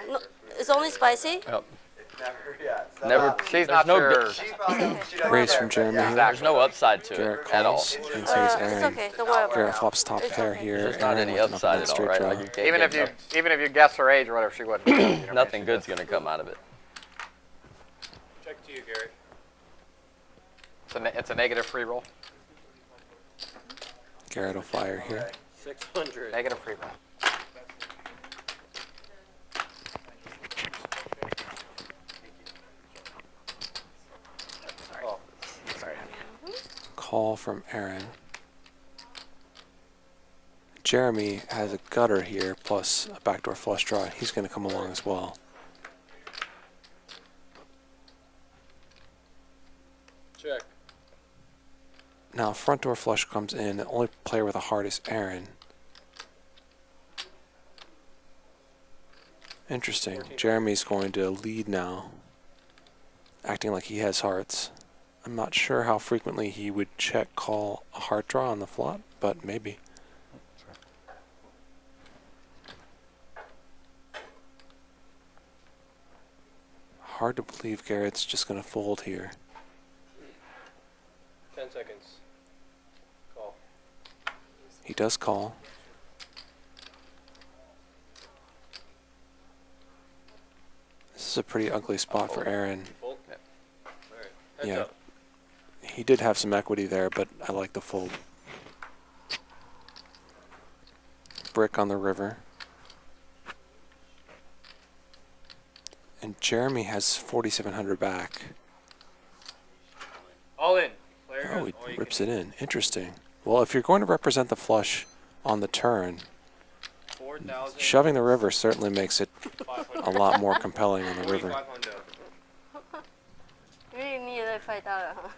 No, it's only spicy? Yep. Never, yeah. Never. She's There's not no sure. Raise from Jeremy here. There's no upside to Garrett it at all. calls and says It's Aaron. okay, don't worry about Garrett it. flops top It's pair okay. here. There's not Aaron any with upside nothing at all, straight right? draw. Like you can't Even if you guess her age or whatever, she wouldn't. You know, Nothing good's gonna come out of it. Check to you, Gary. It's a negative free roll. Garrett will fire here. 600. Negative free roll. Sorry. Call from Aaron. Jeremy has a gutter here plus a backdoor flush draw. He's going to come along as well. Check. Now front door flush comes in. The only player with a heart is Aaron. Interesting. Jeremy's going to lead now, acting like he has hearts. I'm not sure how frequently he would check call a heart draw on the flop, but maybe. Hard to believe Garrett's just going to fold here. 10 seconds. Call. He does call. This is a pretty ugly spot for Aaron. Fold? Alright. Yeah. He did have some equity there, but I like the fold. Brick on the river. And Jeremy has 4,700 back. All in. Player Oh, goes, he rips it in. Interesting. Well, if you're going to represent the flush on the turn, 4,000. shoving the river certainly makes it a lot more compelling on the river. 4,500. Really need to fight out, huh?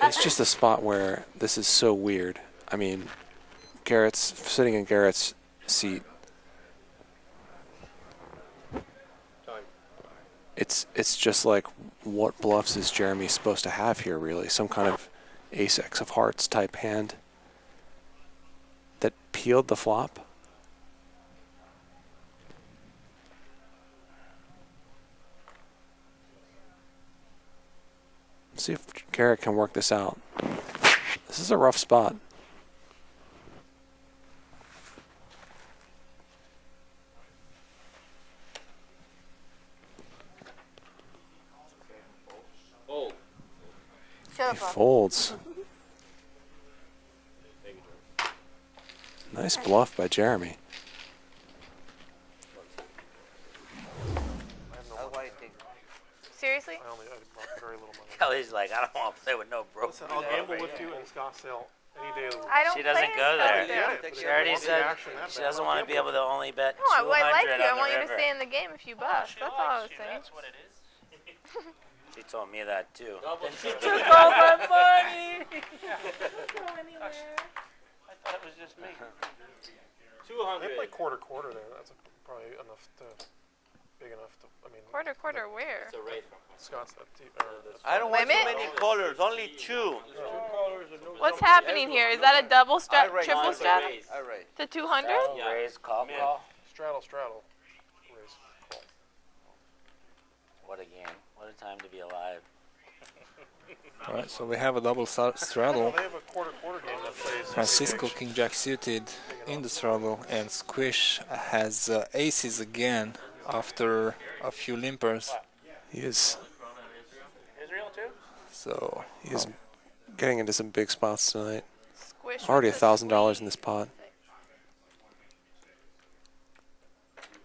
It's just a spot where this is so weird. I mean, Garrett's sitting in Garrett's seat. It's just like, what bluffs is Jeremy supposed to have here, really? Some kind of ace-x of hearts type hand that peeled the flop? See if Garrett can work this out. This is a rough spot. Fold. Shut He folds. Nice bluff by Jeremy. Seriously? I only had very little money. Kelly's like, I don't want to play with no broke. Listen, I'll gamble with you in Scottsdale any day of the week. I don't She doesn't play go in there. Scottsdale. She already said she doesn't want to be able to only bet No, I 200 like you. I on want the you to river. stay in the game if you bust. That's all I was saying. That's what it is. She told me that too. Then she took all my money. Go anywhere. I thought it was just me. 200. They play quarter there. That's probably enough to, big enough to. I mean. Quarter where? It's a raid from Scott's. I don't want too many colors, only two. What's happening here? Is that a double strap, I raise. triple I strap? raise. I raise. To 200? Raise, call. Straddle. Raise. Call. What a game. What a time to be alive. All right, so we have a double straddle. They have a quarter game that plays. Francisco King Jack suited in the straddle, and Squish has aces again after a few limpers. He is. Israel too? So He is getting into some big spots tonight. Squish Already with $1,000 in this pot.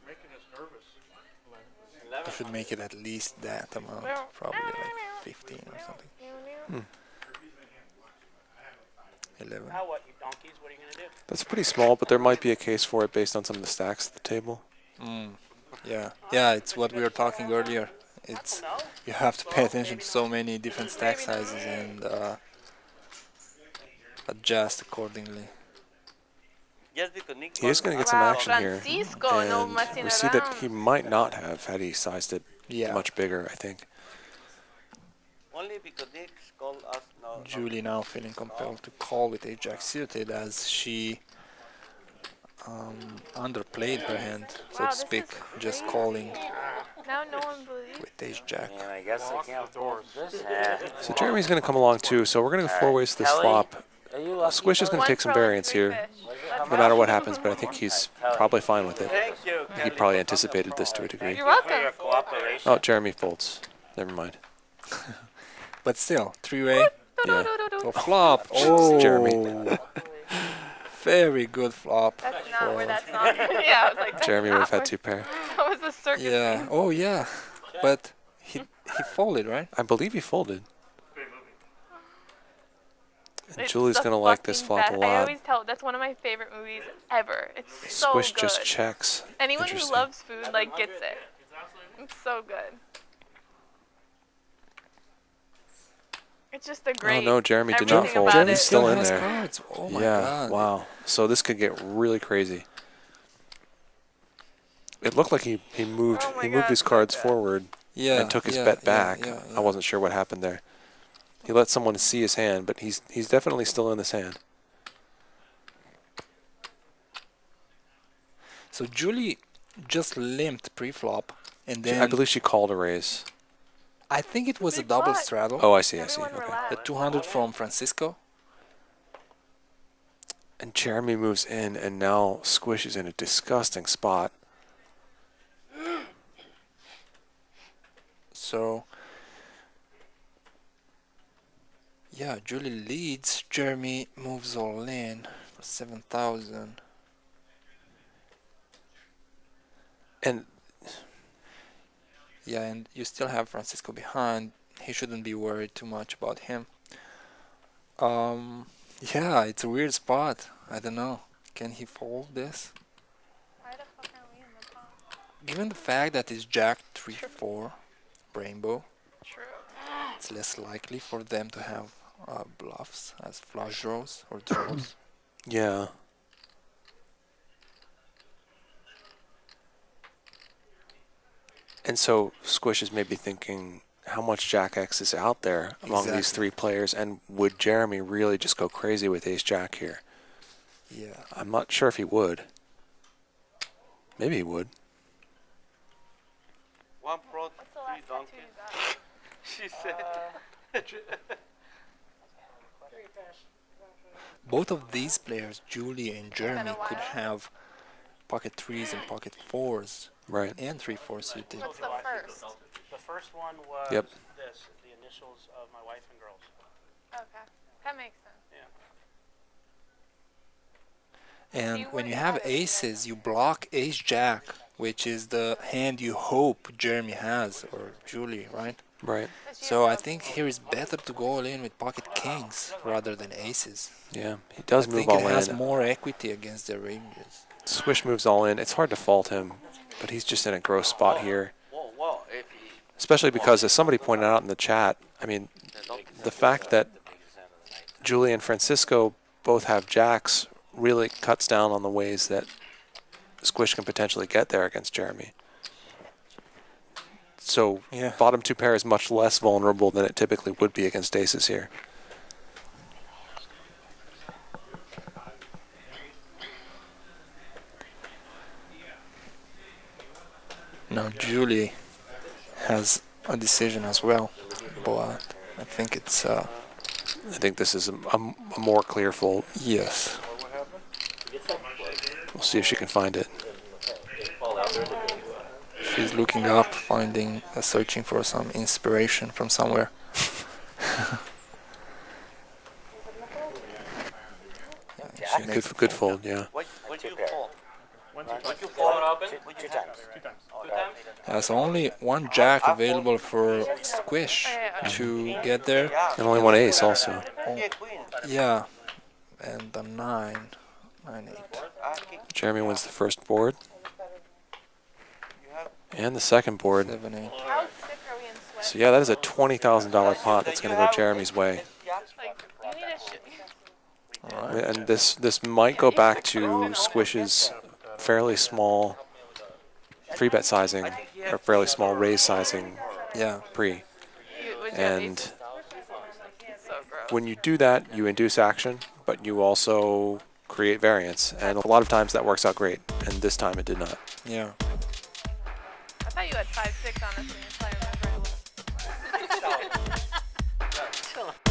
Making us nervous. I should make it at least that amount, probably like 15 or something. 11. Now what, you donkeys? What are you gonna do? That's pretty small, but there might be a case for it based on some of the stacks at the table. Yeah, it's what we were talking earlier. It's you have to pay attention to so many different stack sizes and adjust accordingly. Just because Nick He is going to get some action here, Francisco, no and messing we see that around. he might not have had he sized it much bigger, I think. only because Nick called us now. Julie now feeling compelled to call with ace-jack suited as she underplayed her hand, so to speak, just calling Now no one believes. with ace-jack. And I guess I can't fold this hand. So Jeremy's going to come along too, so we're going to go four ways to this Kelly, flop. are you lucky? Squish is going to take some variance here, no matter what happens, but I think he's probably fine with it. Thank you, He probably anticipated this to a degree. You're welcome. For your cooperation. Oh, Jeremy folds. Never mind. But still, three-way. Yeah. Oh, flop. Oh, Jeremy. Very good flop. That's not where that's not. Yeah, I was like, that's Jeremy would not have had where- two pair. That was a circus. Yeah. thing. Oh, yeah. But he folded, right? I believe he folded. And It's Julie's the going to like this fucking flop a best. I lot. always tell that's one of my favorite movies ever. It's so Squish good. just checks. Anyone who Interesting. loves food like gets it. It's so good. It's just a great. Oh no, Jeremy did not everything fold. about Jeremy's it. still in has there. cards. Oh my yeah, God. wow. So this could get really crazy. It looked like he moved Oh my he moved God, his so cards good. forward Yeah. and took his yeah, bet yeah, back. yeah, I wasn't sure what happened there. He let someone see his hand, but he's definitely still in this hand. So Julie just limped pre-flop, and I then believe she called a raise. I think it was a double straddle. Oh, I see. Okay. The 200 from Francisco. And Jeremy moves in, and now Squish is in a disgusting spot. So yeah, Julie leads. Jeremy moves all in for 7,000. And yeah, and you still have Francisco behind. He shouldn't be worried too much about him. Yeah, it's a weird spot. I don't know. Can he fold this? Given the fact that it's Jack 3-4 rainbow, it's less likely for them to have bluffs as flush draws or draws. Yeah. And so Squish is maybe thinking how much Jack X is out there among these Exactly. three players, and would Jeremy really just go crazy with Ace Jack here? Yeah. I'm not sure if he would. Maybe he would. One pro, three donkeys. She said. Both of these players, Julie and Jeremy, could have pocket threes and pocket fours. Right. And 3-4 suited. What's the first? The first one was Yep. this, the initials of my wife and girls. Okay, that makes sense. Yeah. And when you have aces, you block ace jack, which is the hand you hope Jeremy has, or Julie, right? Right. So I think here it's better to go all in with pocket kings rather than aces. Yeah, he does I move think all it has in. more equity against their ranges. Swish moves all in. It's hard to fault him, but he's just in a gross spot here. Especially because, as somebody pointed out in the chat, I mean, the fact that Julie and Francisco both have jacks really cuts down on the ways that Squish can potentially get there against Jeremy. So bottom two pair is much less vulnerable than it typically would be against aces here. Now Julie has a decision as well, but I think it's... I think this is a more clear fold. Yes. We'll see if she can find it. She's looking up, finding, searching for some inspiration from somewhere. Good fold, yeah. What'd you pull? What'd you pull it open? Two times. Two times. There's only one jack available for Squish to get there. And only one ace also. Yeah, and the 9, 8. Jeremy wins the first board. And the second board. 7, 8. So yeah, that is a $20,000 pot that's going to go Jeremy's way. And this might go back to Squish's fairly small 3-bet sizing, or fairly small raise sizing pre. And when you do that, you induce action, but you also create variance. And a lot of times that works out great, and this time it did not. Yeah. I thought you had 5-6, honestly, until I remember it was.